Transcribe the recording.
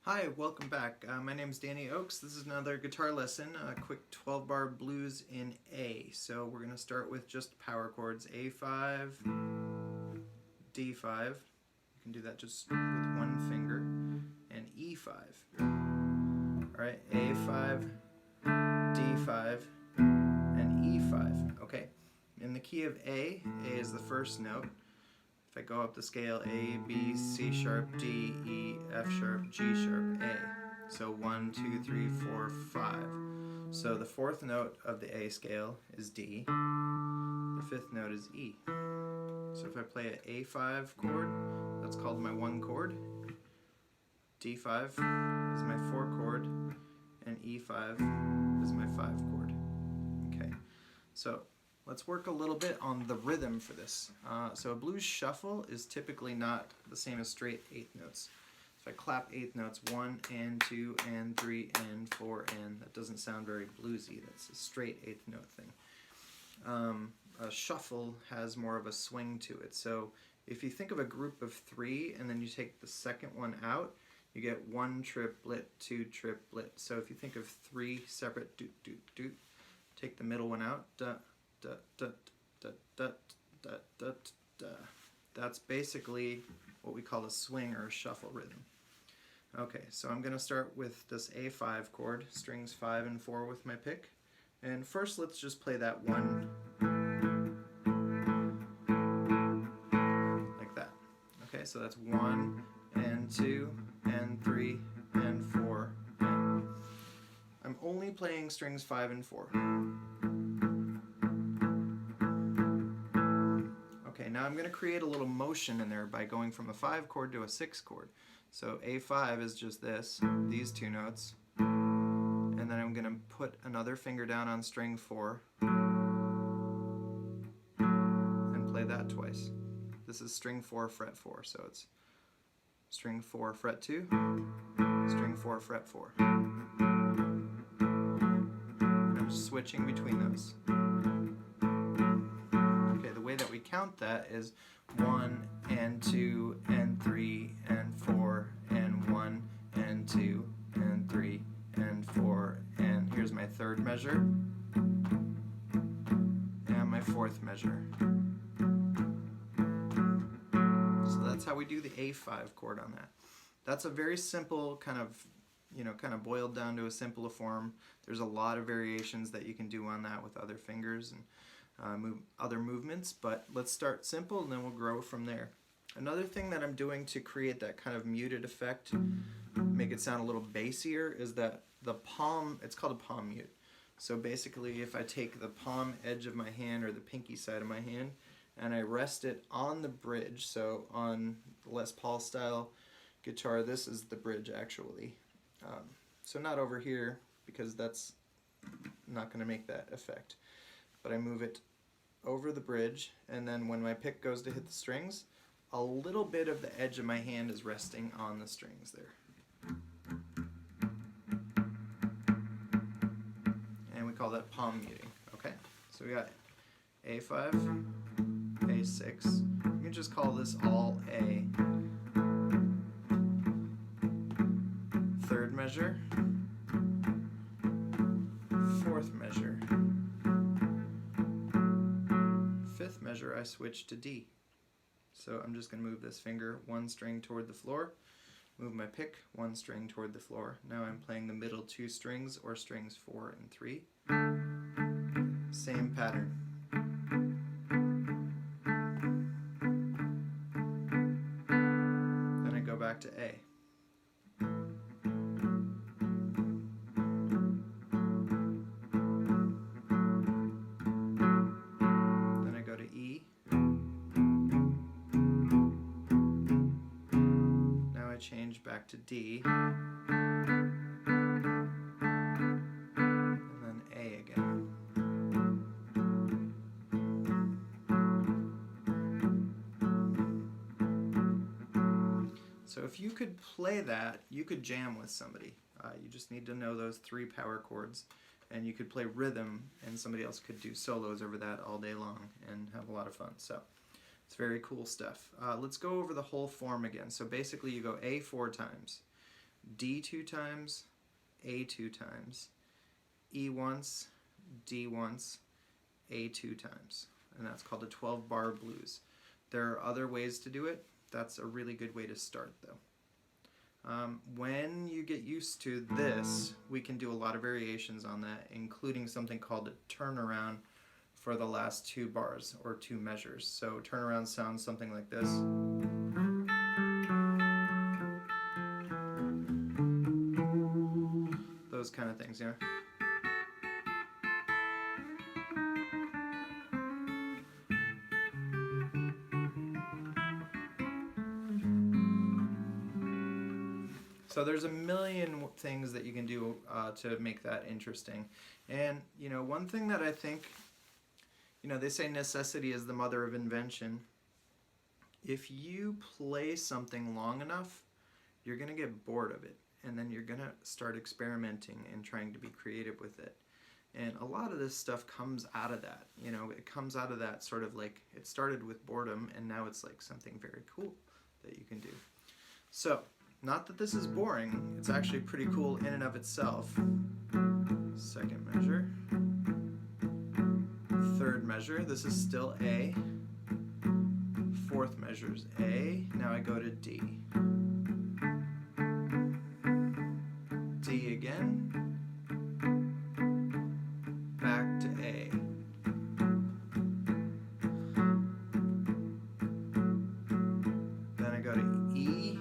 Hi, welcome back. My name is Danny Oakes. This is another guitar lesson, a quick 12-bar blues in A. So we're going to start with just power chords, A5, D5. You can do that just with one finger, and E5. Alright, A5, D5, and E5. Okay, in the key of A is the first note. If I go up the scale, A, B, C sharp, D, E, F sharp, G sharp, A. So 1, 2, 3, 4, 5. So the fourth note of the A scale is D. The fifth note is E. So if I play an A5 chord, that's called my 1 chord. D5 is my 4 chord, and E5 is my 5 chord. Okay, so let's work a little bit on the rhythm for this. So a blues shuffle is typically not the same as straight eighth notes. If I clap eighth notes, 1 and 2 and 3 and 4 and, that doesn't sound very bluesy. That's a straight eighth note thing. A shuffle has more of a swing to it. So if you think of a group of 3 and then you take the second one out, you get 1 triplet, 2 triplet. So if you think of 3 separate doot doot doot, take the middle one out, da, da, da, da, da, da, da, da. That's basically what we call a swing or a shuffle rhythm. Okay, so I'm going to start with this A5 chord, strings 5 and 4 with my pick. And first let's just play that one like that. Okay, so that's 1 and 2 and 3 and 4 and I'm only playing strings 5 and 4. Okay, now I'm going to create a little motion in there by going from a 5 chord to a 6 chord. So A5 is just this, these two notes, and then I'm going to put another finger down on string 4 and play that twice. This is string 4 fret 4, so it's string 4 fret 2, string 4 fret 4. I'm just switching between those. Okay, the way that we count that is 1 and 2 and 3 and 4 and 1 and 2 and 3 and 4 and here's my third measure and my fourth measure. So that's how we do the A5 chord on that. That's a very simple kind of boiled down to a simpler form. There's a lot of variations that you can do on that with other fingers and other movements, but let's start simple and then we'll grow from there. Another thing that I'm doing to create that kind of muted effect, make it sound a little bassier, is that the palm, it's called a palm mute. So basically if I take the palm edge of my hand or the pinky side of my hand and I rest it on the bridge, so on the Les Paul style guitar, this is the bridge actually. So not over here because that's not going to make that effect. But I move it over the bridge, and then when my pick goes to hit the strings, a little bit of the edge of my hand is resting on the strings there. And we call that palm muting. Okay, so we got A5, A6. You can just call this all A. Third measure, fourth measure. Fifth measure I switch to D. So I'm just going to move this finger 1 string toward the floor, move my pick 1 string toward the floor. Now I'm playing the middle 2 strings or strings 4 and 3. Same pattern. Then I go back to A. Change back to D, and then A again. So if you could play that, you could jam with somebody. You just need to know those 3 power chords, and you could play rhythm, and somebody else could do solos over that all day long and have a lot of fun. So it's very cool stuff. Let's go over the whole form again. So basically you go A 4 times, D 2 times, A 2 times, E once, D once, A 2 times. And that's called a 12-bar blues. There are other ways to do it. That's a really good way to start though. When you get used to this, we can do a lot of variations on that, including something called a turnaround for the last 2 bars or 2 measures. So turnaround sounds something like this. Those kind of things, yeah. So there's a million things that you can do to make that interesting. And, you know, one thing that I think, you know, they say necessity is the mother of invention. If you play something long enough, you're going to get bored of it. And then you're going to start experimenting and trying to be creative with it. And a lot of this stuff comes out of that. You know, it comes out of that sort of like, it started with boredom and now it's like something very cool that you can do. So, not that this is boring, it's actually pretty cool in and of itself. Second measure. Third measure, this is still A. Fourth measure is A. Now I go to D. D again. Back to A. Then I go to E.